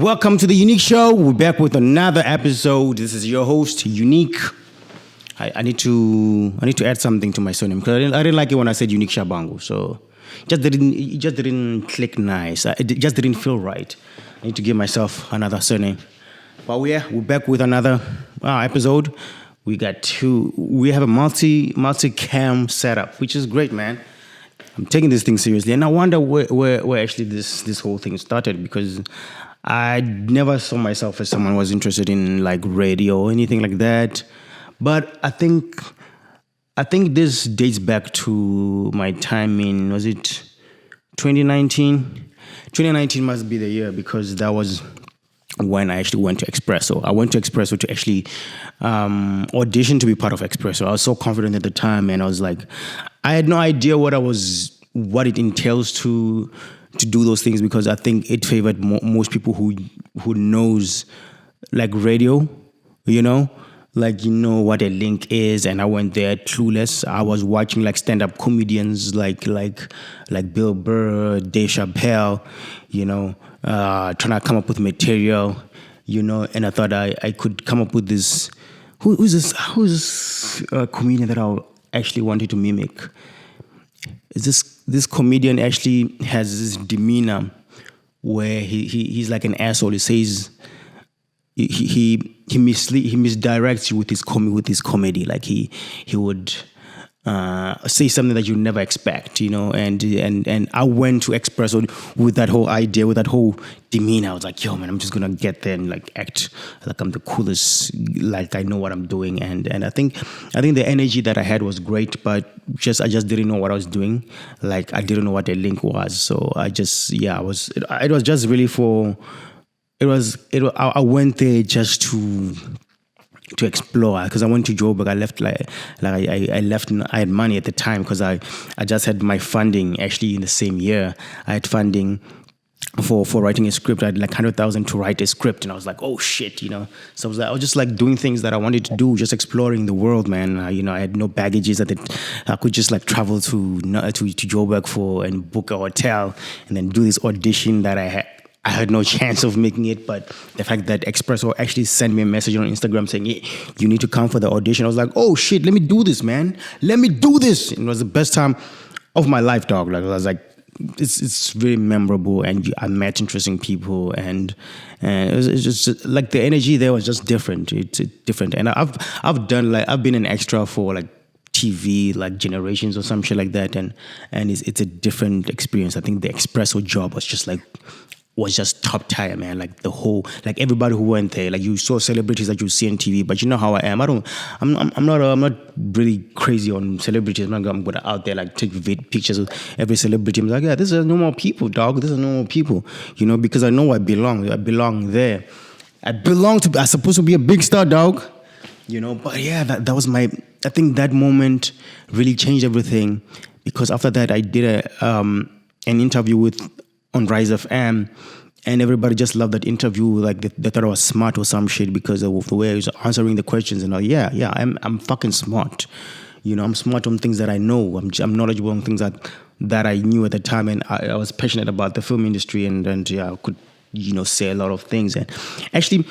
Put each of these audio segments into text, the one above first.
Welcome to the Unique Show. We're back with another episode. This is your host, Unique. I need to add something to my surname because I didn't like it when I said Unique Shabangu. So it just didn't click nice. It just didn't feel right. I need to give myself another surname. But we're back with another episode. We have a multi-cam setup, which is great, man. I'm taking this thing seriously, and I wonder where actually this whole thing started, because I never saw myself as someone who was interested in like radio or anything like that. But I think this dates back to my time in, was it 2019? 2019 must be the year, because that was when I actually went to Expresso. I went to Expresso to actually audition to be part of Expresso. I was so confident at the time, and I was like, I had no idea what it entails to do those things, because I think it favored most people who knows like radio, like what a link is. And I went there clueless. I was watching like stand-up comedians like Bill Burr, Dave Chappelle, trying to come up with material, and I thought I could come up with this. Who's this comedian that I actually wanted to mimic? Is this comedian actually has this demeanor where he's like an asshole. He says he misdirects you with his comedy. Like he would say something that you never expect, and I went to Expresso with that whole idea, with that whole demeanor. I was like, yo, man, I'm just gonna get there and like act like I'm the coolest, like I know what I'm doing. And I think the energy that I had was great, but I just didn't know what I was doing. Like I didn't know what a link was. So I was just really I went there just to explore, because I went to Joburg. I left I left. I had money at the time because I just had my funding. Actually, in the same year, I had funding for writing a script. I had like 100,000 to write a script, and I was like, oh shit, So I was just like doing things that I wanted to do, just exploring the world, man. I had no baggages I could just like travel to Joburg and book a hotel and then do this audition that I had no chance of making it. But the fact that Expresso actually sent me a message on Instagram saying, hey, you need to come for the audition. I was like, oh shit, let me do this, man. Let me do this. It was the best time of my life, dog. Like I was like, it's very memorable, and I met interesting people, and it's just like the energy there was just different. It's different. And I've been an extra for like TV, like Generations or some shit like that, and it's a different experience. I think the Expresso job was just top tier, man. Like the whole, like everybody who went there, like you saw celebrities that you see on TV, but you know how I am. I'm not really crazy on celebrities. I'm not going out there like take pictures of every celebrity. I'm like, yeah, this is normal people, dog. This is normal people, because I know I belong. I belong there. I'm supposed to be a big star, dog. But yeah, that was I think that moment really changed everything, because after that I did an interview on Rise FM, and everybody just loved that interview. Like they thought I was smart or some shit because of the way I was answering the questions. And I'm fucking smart. I'm smart on things that I know. I'm knowledgeable on things that I knew at the time, and I was passionate about the film industry, and I could say a lot of things. And actually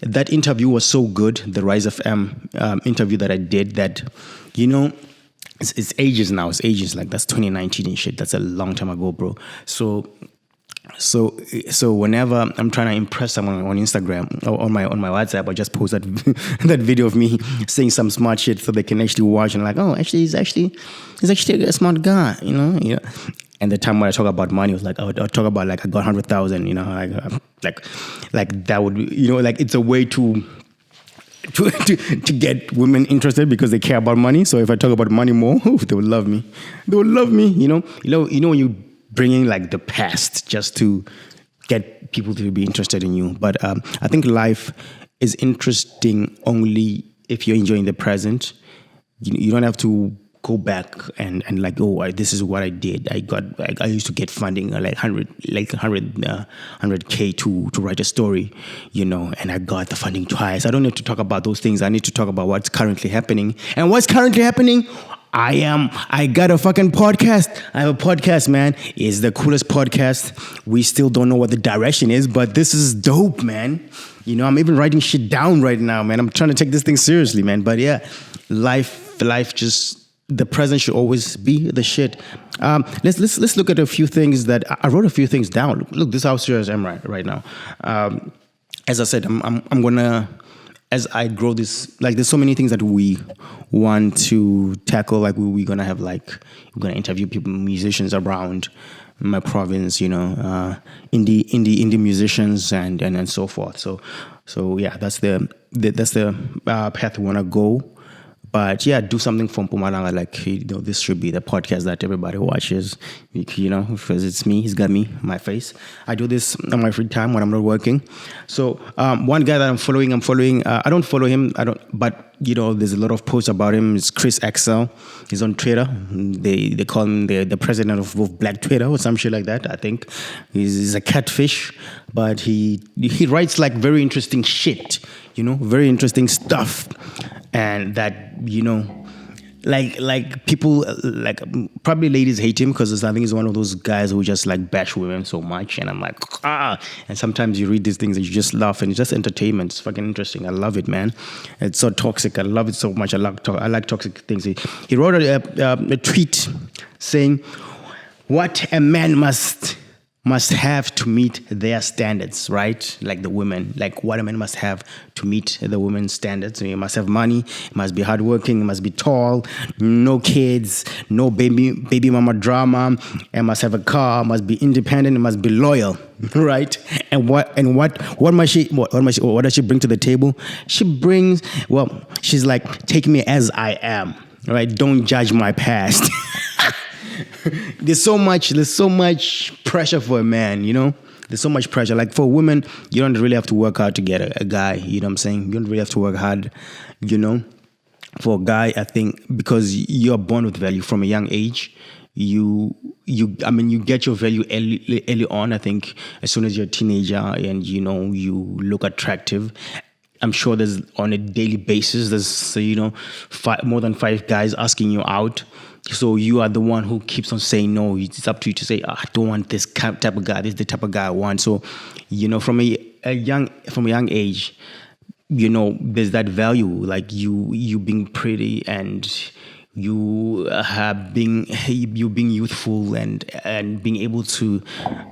that interview was so good, the Rise FM interview that I did, that it's ages now. It's ages, like that's 2019 and shit. That's a long time ago, bro. So whenever I'm trying to impress someone on Instagram or on my WhatsApp, I just post that that video of me saying some smart shit so they can actually watch and like, oh, actually he's actually a smart guy, And the time when I talk about money, it was like I would talk about like I got 100,000, like that would, like it's a way to get women interested because they care about money. So if I talk about money more, they would love me. They would love me, when you bring in like the past just to get people to be interested in you. But I think life is interesting only if you're enjoying the present. You don't have to go back and like, oh, this is what I did. I used to get funding like 100K to write a story, and I got the funding twice. I don't need to talk about those things. I need to talk about what's currently happening. And what's currently happening, I got a fucking podcast. I have a podcast, man. It's the coolest podcast. We still don't know what the direction is, but this is dope, man. I'm even writing shit down right now, man. I'm trying to take this thing seriously, man. But yeah, life just, the present should always be the shit. Let's look at a few things that I wrote a few things down. Look, this is how serious I am right now. As I said, I'm gonna, as I grow this, like there's so many things that we want to tackle. Like we're gonna have we're gonna interview people, musicians around my province, indie musicians and so forth. So yeah, that's the path we wanna go. But yeah, do something from Mpumalanga. This should be the podcast that everybody watches, because it's me. He's got me, my face. I do this on my free time when I'm not working. So one guy that I'm following, I don't follow him. But there's a lot of posts about him. It's Chris XL. He's on Twitter. They call him the president of Black Twitter or some shit like that. I think he's a catfish, but he writes very interesting shit. Very interesting stuff. And that, people, probably ladies hate him because I think he's one of those guys who just bash women so much. And I'm like, and sometimes you read these things and you just laugh and it's just entertainment. It's fucking interesting. I love it, man. It's so toxic. I love it so much. I like toxic things. He wrote a tweet saying, what a man must have to meet their standards, right? Like the women, what a man must have to meet the women's standards. So he must have money, he must be hardworking, he must be tall, no kids, no baby mama drama, and must have a car, must be independent, and must be loyal, right? And what does she bring to the table? She's like, take me as I am, right? Don't judge my past. There's so much pressure for a man, There's so much pressure. Like for a woman, you don't really have to work hard to get a guy, you know what I'm saying? You don't really have to work hard, For a guy, I think, because you're born with value from a young age, you get your value early on. I think as soon as you're a teenager and, you look attractive, I'm sure there's on a daily basis, there's, more than 5 guys asking you out. So you are the one who keeps on saying no. It's up to you to say, I don't want this type of guy. This is the type of guy I want. So, from a young age, there's that value, like you being pretty and you being youthful and being able to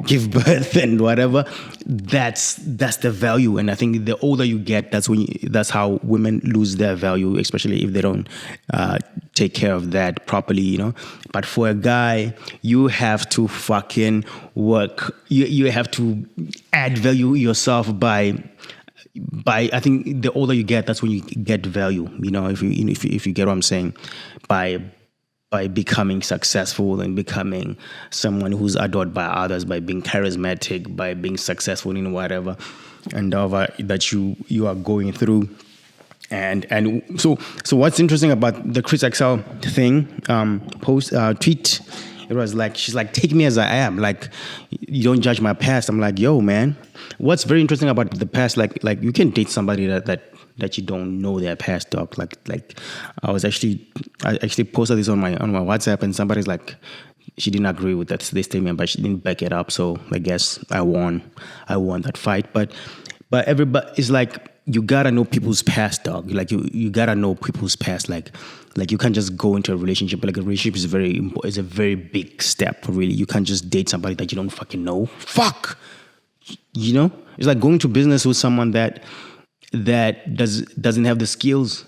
give birth and whatever. That's the value. And I think the older you get, that's how women lose their value, especially if they don't take care of that properly, But for a guy, you have to fucking work. You have to add value yourself by I think the older you get, that's when you get value. If you get what I'm saying, by becoming successful and becoming someone who's adored by others, by being charismatic, by being successful in whatever that you are going through. And so what's interesting about the Chris XL thing tweet? It was she's like, take me as I am. You don't judge my past. I'm like, yo, man. What's very interesting about the past, you can date somebody that you don't know their past, dog. I actually posted this on my WhatsApp, and somebody's like, she didn't agree with this statement, but she didn't back it up. So I guess I won that fight. But everybody is you gotta know people's past, dog. You gotta know people's past. You can't just go into a relationship. A relationship is a very big step, really. You can't just date somebody that you don't fucking know. Fuck! It's like going to business with someone that doesn't have the skills,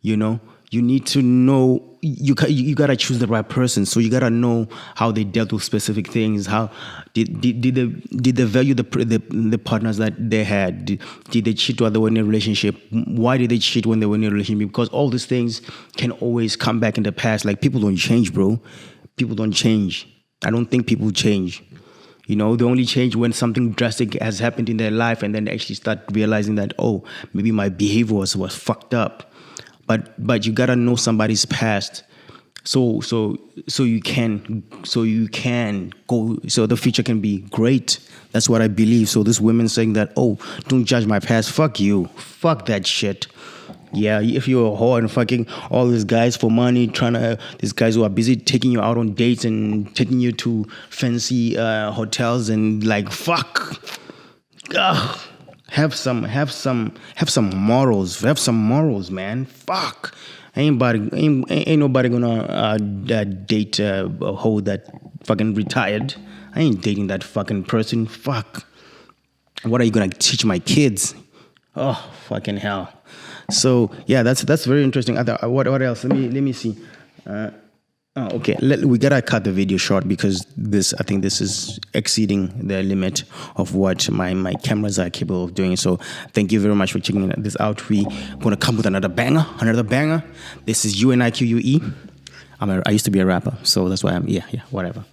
You need to know, you gotta choose the right person. So you gotta know how they dealt with specific things. How did they value the partners that they had? Did they cheat while they were in a relationship? Why did they cheat when they were in a relationship? Because all these things can always come back in the past. People don't change, bro. People don't change. I don't think people change. They only change when something drastic has happened in their life, and then they actually start realizing that, oh, maybe my behavior was fucked up. But you gotta know somebody's past, so you can go, so the future can be great. That's what I believe. So this women saying that, oh, don't judge my past. Fuck you. Fuck that shit. Yeah, if you're a whore and fucking all these guys for money, these guys who are busy taking you out on dates and taking you to fancy hotels and like, fuck. Ugh. Have some morals. Have some morals, man. Fuck. Ain't nobody gonna date a hoe that fucking retired. I ain't dating that fucking person. Fuck. What are you gonna teach my kids? Oh, fucking hell. So yeah, that's very interesting. What else? Let me see. Okay. We gotta cut the video short because I think this is exceeding the limit of what my cameras are capable of doing. So thank you very much for checking this out. We gonna come with another banger. This is UNIQUE. I used to be a rapper, so that's why I'm whatever.